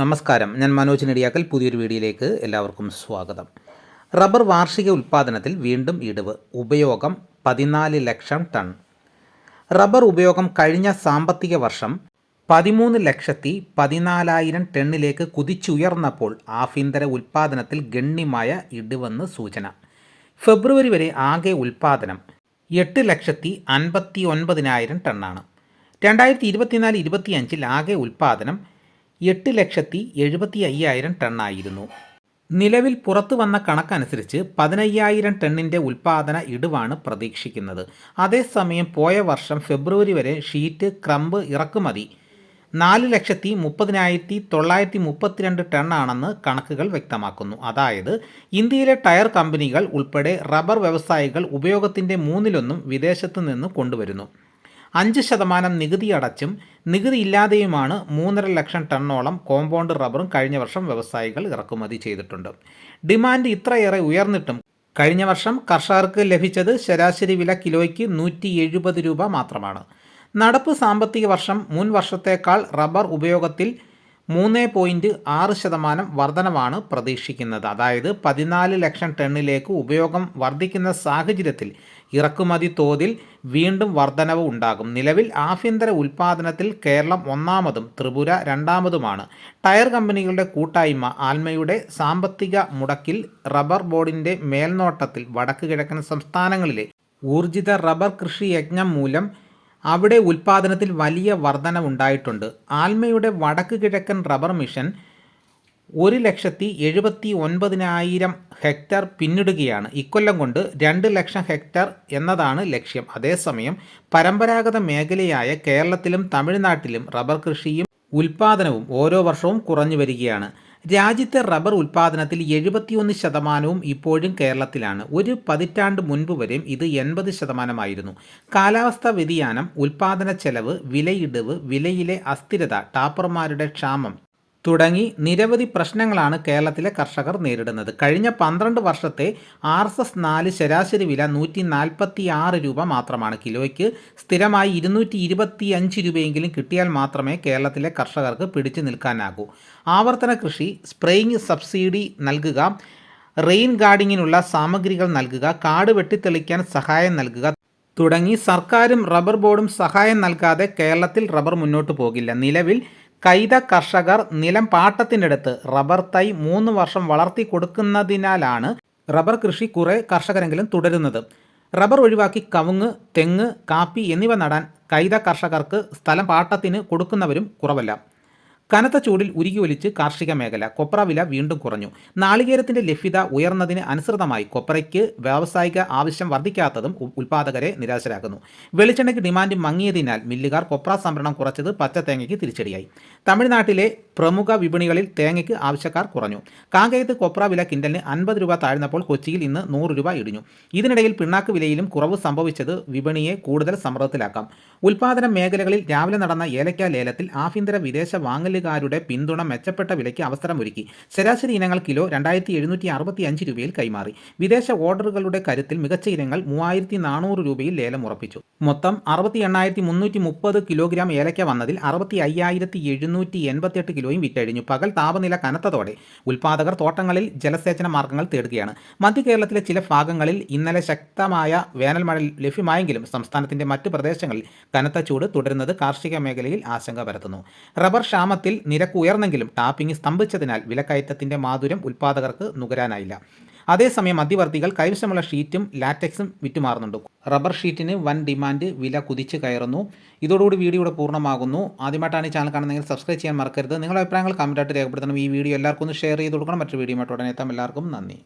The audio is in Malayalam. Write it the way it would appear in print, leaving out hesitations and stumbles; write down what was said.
നമസ്കാരം, ഞാൻ മനോജ് നെടിയാക്കൽ. പുതിയൊരു വീഡിയോയിലേക്ക് എല്ലാവർക്കും സ്വാഗതം. റബ്ബർ വാർഷിക ഉൽപ്പാദനത്തിൽ വീണ്ടും ഇടിവ്. ഉപയോഗം 14 ലക്ഷം ടൺ. റബ്ബർ ഉപയോഗം കഴിഞ്ഞ സാമ്പത്തിക വർഷം 13,14,000 ടണ്ണിലേക്ക് കുതിച്ചുയർന്നപ്പോൾ ആഭ്യന്തര ഉൽപ്പാദനത്തിൽ ഗണ്യമായ ഇടിവെന്ന് സൂചന. ഫെബ്രുവരി വരെ ആകെ ഉൽപ്പാദനം 8,59,000 ടണ്ണാണ്. 2024-25 ആകെ ഉൽപ്പാദനം 8,75,000 ടണ്ണായിരുന്നു. നിലവിൽ പുറത്തു വന്ന കണക്കനുസരിച്ച് 15,000 ടണ്ണിൻ്റെ ഉൽപ്പാദന ഇടിവാണ് പ്രതീക്ഷിക്കുന്നത്. അതേസമയം പോയ വർഷം ഫെബ്രുവരി വരെ ഷീറ്റ്, ക്രമ്പ് ഇറക്കുമതി 4,30,932 ടണ്ണാണെന്ന് കണക്കുകൾ വ്യക്തമാക്കുന്നു. അതായത് ഇന്ത്യയിലെ ടയർ കമ്പനികൾ ഉൾപ്പെടെ റബ്ബർ വ്യവസായികൾ ഉപയോഗത്തിൻ്റെ 1/3 വിദേശത്തു നിന്ന് കൊണ്ടുവരുന്നു. 5% നികുതി അടച്ചും നികുതി ഇല്ലാതെയുമാണ് 3.5 ലക്ഷം ടണ്ണോളം കോമ്പൗണ്ട് റബ്ബറും കഴിഞ്ഞ വർഷം വ്യവസായികൾ ഇറക്കുമതി ചെയ്തിട്ടുണ്ട്. ഡിമാൻഡ് ഇത്രയേറെ ഉയർന്നിട്ടും കഴിഞ്ഞ വർഷം കർഷകർക്ക് ലഭിച്ചത് ശരാശരി വില കിലോയ്ക്ക് 170 രൂപ മാത്രമാണ്. നടപ്പ് സാമ്പത്തിക വർഷം മുൻ വർഷത്തേക്കാൾ റബ്ബർ ഉപയോഗത്തിൽ 3.6% വർധനവാണ് പ്രതീക്ഷിക്കുന്നത്. അതായത് 14 ലക്ഷം ടണ്ണിലേക്ക് ഉപയോഗം വർദ്ധിക്കുന്ന സാഹചര്യത്തിൽ ഇറക്കുമതി തോതിൽ വീണ്ടും വർധനവ് ഉണ്ടാകും. നിലവിൽ ആഭ്യന്തര ഉൽപ്പാദനത്തിൽ കേരളം 1ാമതും ത്രിപുര 2ാമതുമാണ്. ടയർ കമ്പനികളുടെ കൂട്ടായ്മ ആൽമയുടെ സാമ്പത്തിക മുടക്കിൽ റബ്ബർ ബോർഡിൻ്റെ മേൽനോട്ടത്തിൽ വടക്ക് കിഴക്കൻ സംസ്ഥാനങ്ങളിലെ ഊർജിത റബ്ബർ കൃഷി യജ്ഞം മൂലം അവിടെ ഉൽപ്പാദനത്തിൽ വലിയ വർധനവുണ്ടായിട്ടുണ്ട്. ആൽമയുടെ വടക്ക് കിഴക്കൻ റബ്ബർ മിഷൻ 1,79,000 ഹെക്ടർ പിന്നിടുകയാണ്. ഇക്കൊല്ലം കൊണ്ട് 2 ലക്ഷം ഹെക്ടർ എന്നതാണ് ലക്ഷ്യം. അതേസമയം പരമ്പരാഗത മേഖലയായ കേരളത്തിലും തമിഴ്നാട്ടിലും റബ്ബർ കൃഷിയും ഉൽപ്പാദനവും ഓരോ വർഷവും കുറഞ്ഞു വരികയാണ്. രാജ്യത്തെ റബ്ബർ ഉൽപ്പാദനത്തിൽ 71% ഇപ്പോഴും കേരളത്തിലാണ്. ഒരു പതിറ്റാണ്ട് മുൻപ് വരെയും ഇത് 80% കാലാവസ്ഥാ വ്യതിയാനം, ഉൽപ്പാദന ചെലവ്, വിലയിടിവ്, വിലയിലെ അസ്ഥിരത, ടാപ്പർമാരുടെ ക്ഷാമം തുടങ്ങി നിരവധി പ്രശ്നങ്ങളാണ് കേരളത്തിലെ കർഷകർ നേരിടുന്നത്. കഴിഞ്ഞ 12 വർഷത്തെ RSS-4 ശരാശരി വില 146 രൂപ മാത്രമാണ്. കിലോയ്ക്ക് സ്ഥിരമായി 225 രൂപയെങ്കിലും കിട്ടിയാൽ മാത്രമേ കേരളത്തിലെ കർഷകർക്ക് പിടിച്ചു നിൽക്കാനാകൂ. ആവർത്തന കൃഷി, സ്പ്രേയിങ് സബ്സിഡി നൽകുക, റെയിൻ ഗാർഡനിങ്ങിനുള്ള സാമഗ്രികൾ നൽകുക, കാട് വെട്ടിത്തെളിക്കാൻ സഹായം നൽകുക തുടങ്ങി സർക്കാരും റബ്ബർ ബോർഡും സഹായം നൽകാതെ കേരളത്തിൽ റബ്ബർ മുന്നോട്ട് പോകില്ല. നിലവിൽ കൈത കർഷകർ നിലം പാട്ടത്തിനടുത്ത് റബ്ബർ തൈ 3 വർഷം വളർത്തി കൊടുക്കുന്നതിനാലാണ് റബ്ബർ കൃഷി കുറേ കർഷകരെങ്കിലും തുടരുന്നത്. റബ്ബർ ഒഴിവാക്കി കവുങ്ങ്, തെങ്ങ്, കാപ്പി എന്നിവ നടാൻ കൈത കർഷകർക്ക് സ്ഥലം പാട്ടത്തിന് കൊടുക്കുന്നവരും കുറവല്ല. കനത്ത ചൂടിൽ ഉരുകിയൊലിച്ച് കാർഷിക മേഖല. കൊപ്ര വില വീണ്ടും കുറഞ്ഞു. നാളികേരത്തിൻ്റെ ലഭ്യത ഉയർന്നതിന് അനുസൃതമായി കൊപ്രയ്ക്ക് വ്യാവസായിക ആവശ്യം വർദ്ധിക്കാത്തതും ഉൽപ്പാദകരെ നിരാശരാക്കുന്നു. വെളിച്ചെണ്ണയ്ക്ക് ഡിമാൻഡ് മങ്ങിയതിനാൽ മില്ലുകാർ കൊപ്ര സംഭരണം കുറച്ചത് പച്ചത്തേങ്ങയ്ക്ക് തിരിച്ചടിയായി. തമിഴ്നാട്ടിലെ പ്രമുഖ വിപണികളിൽ തേങ്ങയ്ക്ക് ആവശ്യക്കാർ കുറഞ്ഞു. കാങ്കയത്ത് കൊപ്ര വില കിൻഡലിന് 50 രൂപ താഴ്ന്നപ്പോൾ കൊച്ചിയിൽ ഇന്ന് 100 രൂപ ഇടിഞ്ഞു. ഇതിനിടയിൽ പിണ്ണാക്ക് വിലയിലും കുറവ് സംഭവിച്ചത് വിപണിയെ കൂടുതൽ സമ്മർദ്ദത്തിലാക്കാം. ഉൽപ്പാദന മേഖലകളിൽ രാവിലെ നടന്ന ഏലക്ക ലേലത്തിൽ ആഭ്യന്തര വിദേശ വാങ്ങലുകാരുടെ പിന്തുണ മെച്ചപ്പെട്ട വിലയ്ക്ക് അവസരമൊരുക്കി. ശരാശരി ഇനങ്ങൾ കിലോ 2,765 രൂപയിൽ കൈമാറി. വിദേശ ഓർഡറുകളുടെ കരുത്തിൽ മികച്ച ഇനങ്ങൾ 3,400 രൂപയിൽ ലേലം ഉറപ്പിച്ചു. മൊത്തം 68,330 കിലോഗ്രാം ഏലക്ക വന്നതിൽ 65,788 കിലോയും വിറ്റഴിഞ്ഞു. പകൽ താപനില കനത്തതോടെ ഉൽപ്പാദകർ തോട്ടങ്ങളിൽ ജലസേചന മാർഗങ്ങൾ തേടുകയാണ്. മധ്യ കേരളത്തിലെ ചില ഭാഗങ്ങളിൽ ഇന്നലെ ശക്തമായ വേനൽ മഴ ലഭ്യമായെങ്കിലും സംസ്ഥാനത്തിൻ്റെ മറ്റ് പ്രദേശങ്ങളിൽ കനത്ത ചൂട് തുടരുന്നത് കാർഷിക മേഖലയിൽ ആശങ്ക പരത്തുന്നു. റബ്ബർ ക്ഷാമത്തിൽ നിരക്ക് ഉയർന്നെങ്കിലും ടാപ്പിംഗ് സ്തംഭിച്ചതിനാൽ വിലക്കയറ്റത്തിൻ്റെ മാധുര്യം ഉൽപ്പാദകർക്ക് നുകരാനായില്ല. അതേസമയം മധ്യവർത്തികൾ കൈവശമുള്ള ഷീറ്റും ലാറ്റക്സും വിറ്റുമാറുന്നുണ്ട്. റബ്ബർ ഷീറ്റിന് വൻ ഡിമാൻഡ്, വില കുതിച്ച് കയറുന്നു. ഇതോടുകൂടി വീഡിയോയുടെ പൂർണ്ണമാകുന്നു. ആദ്യമായിട്ടാണ് ഈ ചാനൽ കാണുന്നതെങ്കിൽ സബ്സ്ക്രൈബ് ചെയ്യാൻ മറക്കരുത്. നിങ്ങളുടെ അഭിപ്രായങ്ങൾ കമൻറ്റായിട്ട് രേഖപ്പെടുത്തണം. ഈ വീഡിയോ എല്ലാവർക്കും ഒന്ന് ഷെയർ ചെയ്ത് കൊടുക്കണം. മറ്റൊരു വീഡിയോയുമായിട്ട് ഉടനെ എത്താം. എല്ലാവർക്കും നന്ദി.